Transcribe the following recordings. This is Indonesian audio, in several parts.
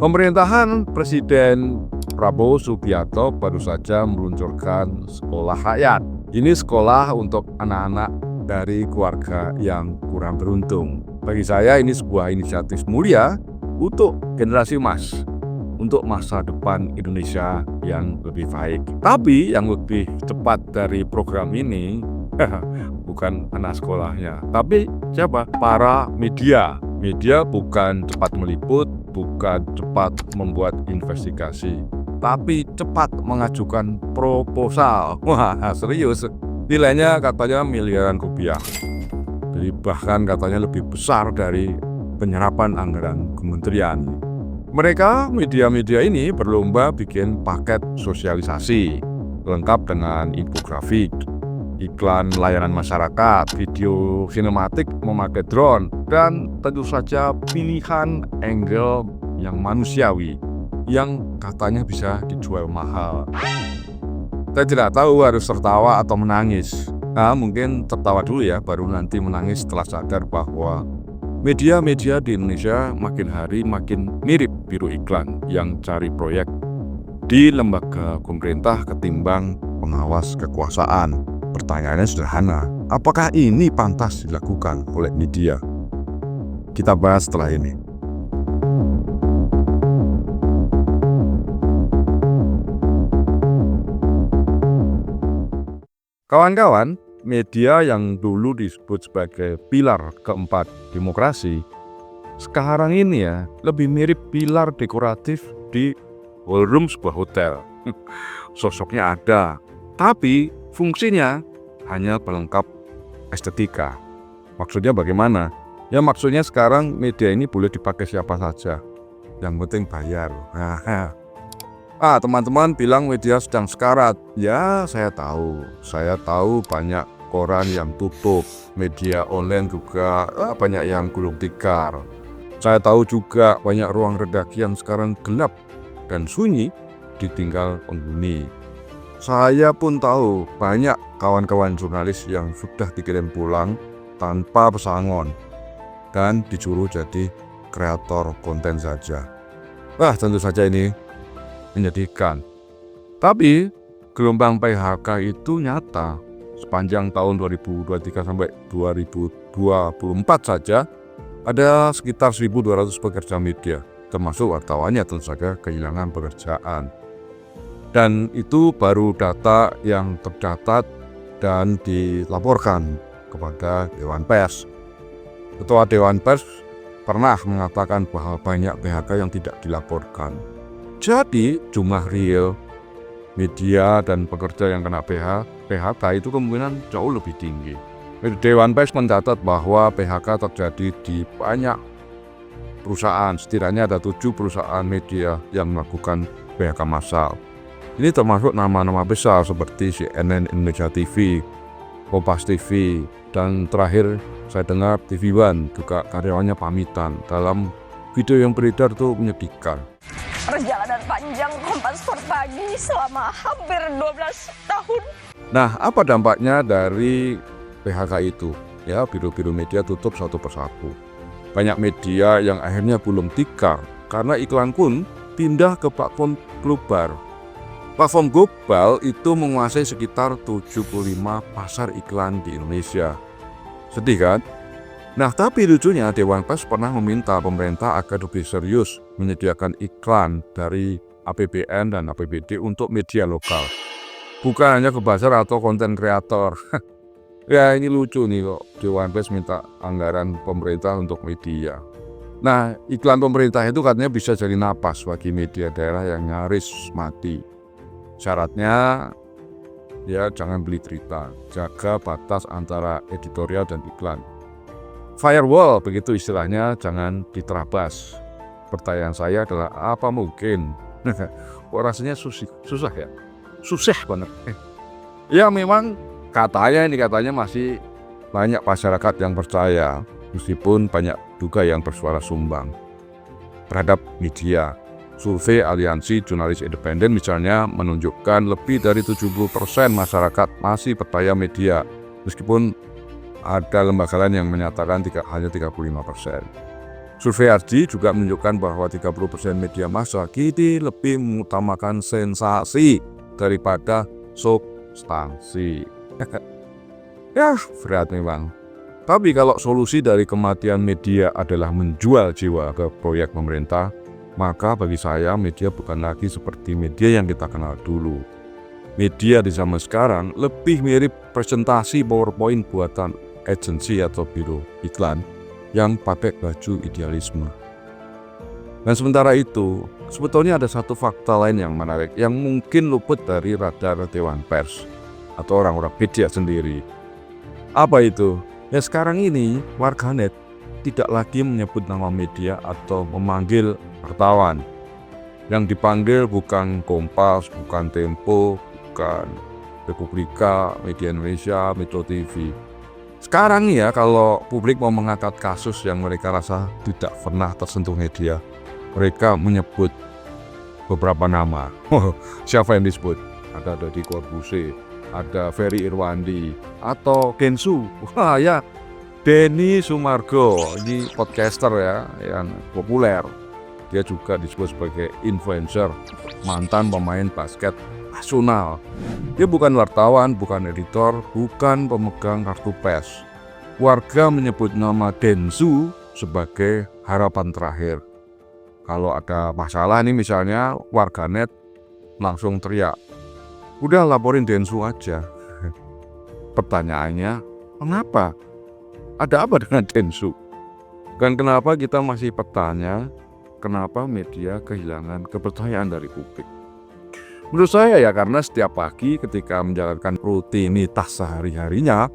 Pemerintahan Presiden Prabowo Subianto baru saja meluncurkan sekolah rakyat. Ini sekolah untuk anak-anak dari keluarga yang kurang beruntung. Bagi saya ini sebuah inisiatif mulia untuk generasi emas, untuk masa depan Indonesia yang lebih baik. Tapi yang lebih cepat dari program ini bukan anak sekolahnya, tapi siapa? Para media. Media bukan cepat meliput, bukan cepat membuat investigasi, tapi cepat mengajukan proposal. Wah, serius. Nilainya katanya miliaran rupiah. Jadi bahkan katanya lebih besar dari penyerapan anggaran kementerian. Mereka, media-media ini berlomba bikin paket sosialisasi lengkap dengan infografik, iklan layanan masyarakat, video sinematik memakai drone, dan tentu saja pilihan angle yang manusiawi yang katanya bisa dijual mahal. Saya tidak tahu harus tertawa atau menangis. Nah, mungkin tertawa dulu ya, baru nanti menangis setelah sadar bahwa media-media di Indonesia makin hari makin mirip biru iklan yang cari proyek di lembaga pemerintah ketimbang pengawas kekuasaan. Pertanyaannya sederhana, apakah ini pantas dilakukan oleh media? Kita bahas setelah ini. Kawan-kawan, media yang dulu disebut sebagai pilar keempat demokrasi, sekarang ini ya lebih mirip pilar dekoratif di ballroom sebuah hotel. Sosoknya ada, tapi fungsinya hanya pelengkap estetika. Maksudnya bagaimana? Ya maksudnya sekarang media ini boleh dipakai siapa saja, yang penting bayar. Teman-teman bilang media sedang sekarat. Ya saya tahu banyak koran yang tutup, media online juga banyak yang gulung tikar. Saya tahu juga banyak ruang redaksi yang sekarang gelap dan sunyi ditinggal penghuni. Saya pun tahu banyak kawan-kawan jurnalis yang sudah dikirim pulang tanpa pesangon dan disuruh jadi kreator konten saja. Tentu saja ini menyedihkan. Tapi gelombang PHK itu nyata. Sepanjang tahun 2023 sampai 2024 saja ada sekitar 1.200 pekerja media, termasuk wartawannya tentu saja kehilangan pekerjaan. Dan itu baru data yang tercatat dan dilaporkan kepada Dewan Pers. Ketua Dewan Pers pernah mengatakan bahwa banyak PHK yang tidak dilaporkan. Jadi jumlah real media dan pekerja yang kena PHK itu kemungkinan jauh lebih tinggi. Dewan Pers mencatat bahwa PHK terjadi di banyak perusahaan. Setidaknya ada 7 perusahaan media yang melakukan PHK massal. Ini termasuk nama-nama besar seperti CNN Indonesia TV, Kompas TV, dan terakhir saya dengar TV One juga karyawannya pamitan. Dalam video yang beredar itu menyedihkan. Perjalanan panjang Kompas pagi selama hampir 12 tahun. Nah, apa dampaknya dari PHK itu? Ya, biro-biro media tutup satu persatu. Banyak media yang akhirnya belum tikar karena iklan pun pindah ke platform global. Platform global itu menguasai sekitar 75 pasar iklan di Indonesia. Sedih kan? Nah, tapi lucunya Dewan Pers pernah meminta pemerintah agar lebih serius menyediakan iklan dari APBN dan APBD untuk media lokal. Bukan hanya ke buzzer atau konten kreator. Ya ini lucu nih kok, Dewan Pers minta anggaran pemerintah untuk media. Nah, iklan pemerintah itu katanya bisa jadi napas bagi media daerah yang nyaris mati. Syaratnya ya jangan beli berita, jaga batas antara editorial dan iklan. Firewall begitu istilahnya, jangan diterabas. Pertanyaan saya adalah apa mungkin? Rasanya susah ya? Susah banget. Ya memang katanya masih banyak masyarakat yang percaya, meskipun banyak juga yang bersuara sumbang terhadap media. Survei Aliansi Jurnalis Independen misalnya menunjukkan lebih dari 70% masyarakat masih percaya media, meskipun ada lembaga lain yang menyatakan hanya 35%. Survei RG juga menunjukkan bahwa 30% media massa kini lebih mengutamakan sensasi daripada substansi. Ya, berat memang. Tapi kalau solusi dari kematian media adalah menjual jiwa ke proyek pemerintah, maka bagi saya media bukan lagi seperti media yang kita kenal dulu. Media di zaman sekarang lebih mirip presentasi PowerPoint buatan agensi atau biro iklan yang pakai baju idealisme. Dan sementara itu, sebetulnya ada satu fakta lain yang menarik yang mungkin luput dari radar Dewan Pers atau orang-orang media sendiri. Apa itu? Ya sekarang ini warganet tidak lagi menyebut nama media atau memanggil wartawan. Yang dipanggil bukan Kompas, bukan Tempo, bukan Republika, Media Indonesia, Metro TV. Sekarang ya kalau publik mau mengangkat kasus yang mereka rasa tidak pernah tersentuh media, mereka menyebut beberapa nama. Siapa yang disebut? Ada Deddy Corbuzier, ada Ferry Irwandi, atau Densu. Wah ya, Denny Sumargo, ini podcaster ya, yang populer. Dia juga disebut sebagai influencer, mantan pemain basket nasional. Dia bukan wartawan, bukan editor, bukan pemegang kartu pes. Warga menyebut nama Densu sebagai harapan terakhir. Kalau ada masalah nih misalnya, warganet langsung teriak, udah laporin Densu aja. Pertanyaannya, kenapa? Ada apa dengan Densu? Dan kenapa kita masih bertanya, kenapa media kehilangan kepercayaan dari publik? Menurut saya ya karena setiap pagi ketika menjalankan rutinitas sehari-harinya,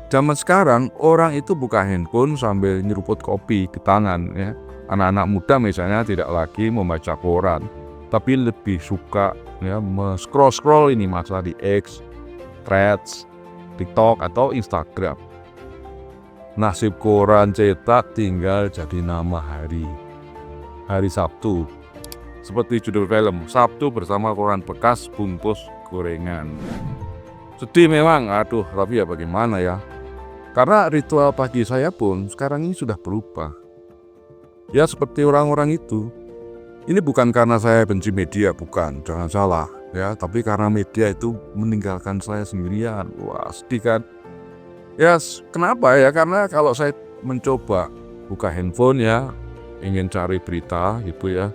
zaman sekarang orang itu buka handphone sambil nyeruput kopi di tangan ya. Anak-anak muda misalnya tidak lagi membaca koran, tapi lebih suka ya scroll ini masa di X, Threads, TikTok atau Instagram. Nasib koran cetak tinggal jadi nama hari Sabtu. Seperti judul film, Sabtu bersama koran bekas bungkus gorengan. Sedih memang, tapi ya bagaimana ya. Karena ritual pagi saya pun sekarang ini sudah berubah. Ya seperti orang-orang itu. Ini bukan karena saya benci media, bukan, jangan salah. Ya, tapi karena media itu meninggalkan saya sendirian. Wah, sedih kan? Ya, kenapa ya? Karena kalau saya mencoba buka handphone ya, ingin cari berita gitu ya,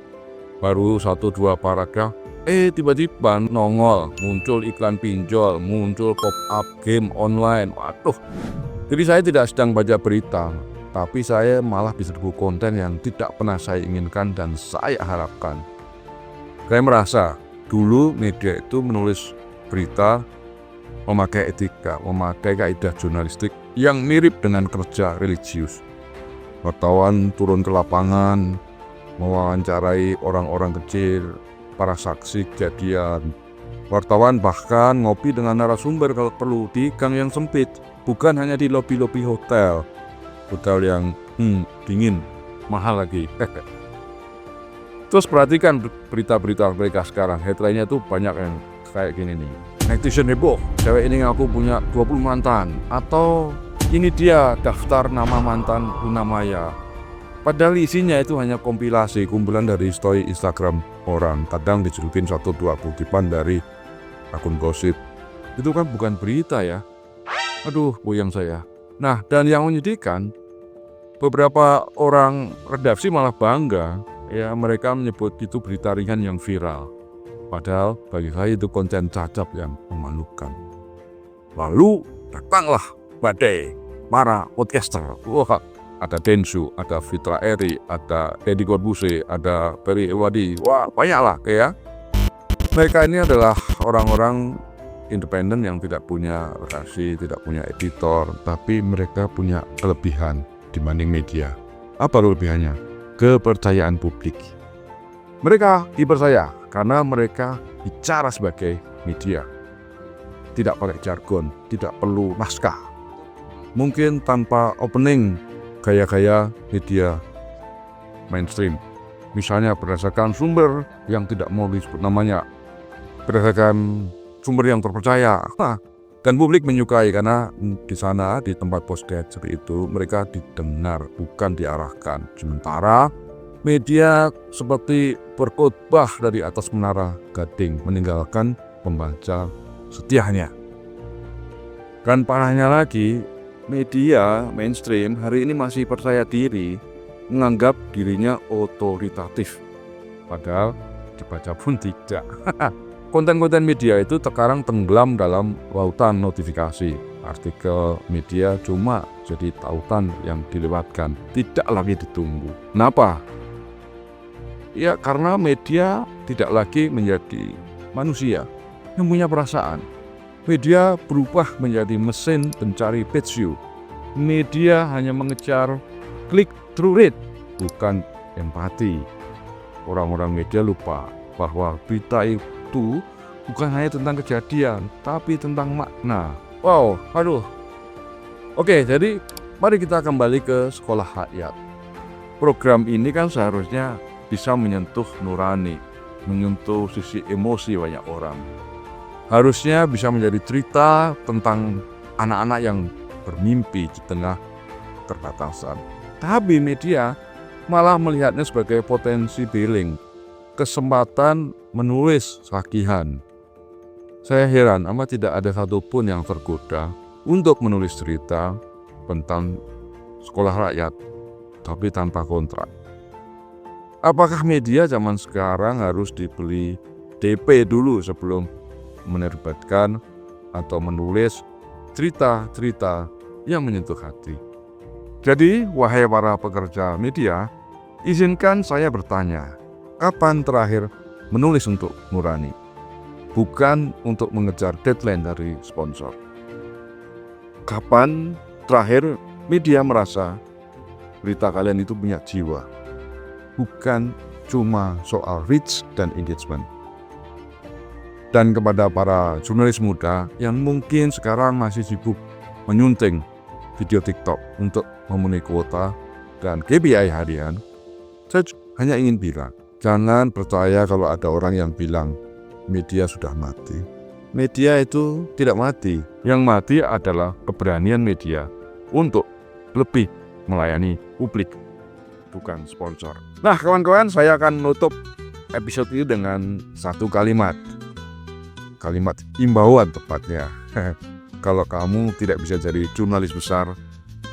baru 1-2 paragraf, tiba-tiba nongol, muncul iklan pinjol, muncul pop-up game online. Waduh, jadi saya tidak sedang baca berita, tapi saya malah diserbu konten yang tidak pernah saya inginkan dan saya harapkan. Saya merasa dulu media itu menulis berita memakai etika, memakai kaidah jurnalistik yang mirip dengan kerja religius. Wartawan turun ke lapangan, mewawancarai orang-orang kecil, para saksi kejadian. Wartawan bahkan ngopi dengan narasumber kalau perlu di gang yang sempit, bukan hanya di lobi-lobi hotel yang dingin, mahal lagi. Terus perhatikan berita-berita mereka sekarang, headline-nya tuh banyak yang kayak gini nih. Netizen heboh, cewek ini ngaku punya 20 mantan, atau ini dia daftar nama mantan Luna Maya. Padahal isinya itu hanya kompilasi, kumpulan dari story Instagram orang, kadang dicelupin 1-2 kutipan dari akun gosip. Itu kan bukan berita ya. Aduh, puyeng saya. Nah, dan yang menyedihkan, beberapa orang redaksi malah bangga, ya mereka menyebut itu berita ringan yang viral. Padahal bagi saya itu konten cacat yang memalukan. Lalu datanglah badai para podcaster. Wah, ada Densu, ada Fitra Eri, ada Deddy Corbuzier, ada Ferry Irwandi. Wah, banyaklah kayak. Mereka ini adalah orang-orang independen yang tidak punya redaksi, tidak punya editor, tapi mereka punya kelebihan dibanding media. Apa kelebihannya? Kepercayaan publik. Mereka dipercaya karena mereka bicara sebagai media. Tidak pakai jargon, tidak perlu naskah. Mungkin tanpa opening gaya-gaya media mainstream. Misalnya berdasarkan sumber yang tidak mau disebut namanya, berdasarkan sumber yang terpercaya. Nah, Dan publik menyukai karena di sana, di tempat postgraduate itu, mereka didengar, bukan diarahkan. Sementara media seperti berkhotbah dari atas menara Gading, meninggalkan pembaca setianya. Dan parahnya lagi, media mainstream hari ini masih percaya diri, menganggap dirinya otoritatif. Padahal dibaca pun tidak. Konten-konten media itu sekarang tenggelam dalam lautan notifikasi. Artikel media cuma jadi tautan yang dilewatkan, tidak lagi ditunggu. Kenapa? Ya karena media tidak lagi menjadi manusia yang punya perasaan. Media berubah menjadi mesin pencari page view. Media hanya mengejar click through rate, bukan empati. Orang-orang media lupa bahwa berita itu bukan hanya tentang kejadian, tapi tentang makna. Wow, aduh. Oke, jadi mari kita kembali ke sekolah rakyat. Program ini kan seharusnya bisa menyentuh nurani, menyentuh sisi emosi banyak orang. Harusnya bisa menjadi cerita tentang anak-anak yang bermimpi di tengah keterbatasan. Tapi media malah melihatnya sebagai potensi billing, kesempatan menulis sakihan. Saya heran, amat tidak ada satupun yang tergoda untuk menulis cerita tentang sekolah rakyat, tapi tanpa kontrak. Apakah media zaman sekarang harus dibeli DP dulu sebelum menerbitkan atau menulis cerita-cerita yang menyentuh hati? Jadi, wahai para pekerja media, izinkan saya bertanya, kapan terakhir menulis untuk nurani? Bukan untuk mengejar deadline dari sponsor. Kapan terakhir media merasa berita kalian itu punya jiwa? Bukan cuma soal reach dan engagement. Dan kepada para jurnalis muda yang mungkin sekarang masih sibuk menyunting video TikTok untuk memenuhi kuota dan KPI harian, saya hanya ingin bilang, jangan percaya kalau ada orang yang bilang media sudah mati. Media itu tidak mati. Yang mati adalah keberanian media untuk lebih melayani publik, bukan sponsor. Nah, kawan-kawan, saya akan menutup episode ini dengan satu kalimat. Kalimat imbauan tepatnya. Kalau kamu tidak bisa jadi jurnalis besar,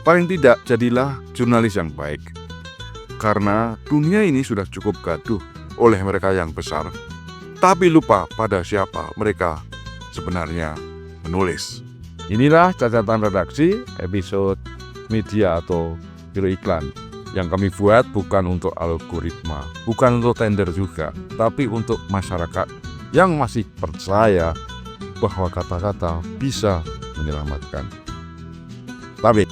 paling tidak jadilah jurnalis yang baik. Karena dunia ini sudah cukup gaduh oleh mereka yang besar, tapi lupa pada siapa mereka sebenarnya menulis. Inilah catatan redaksi episode media atau biro iklan yang kami buat bukan untuk algoritma, bukan untuk tender juga, tapi untuk masyarakat yang masih percaya bahwa kata-kata bisa menyelamatkan. Pamit.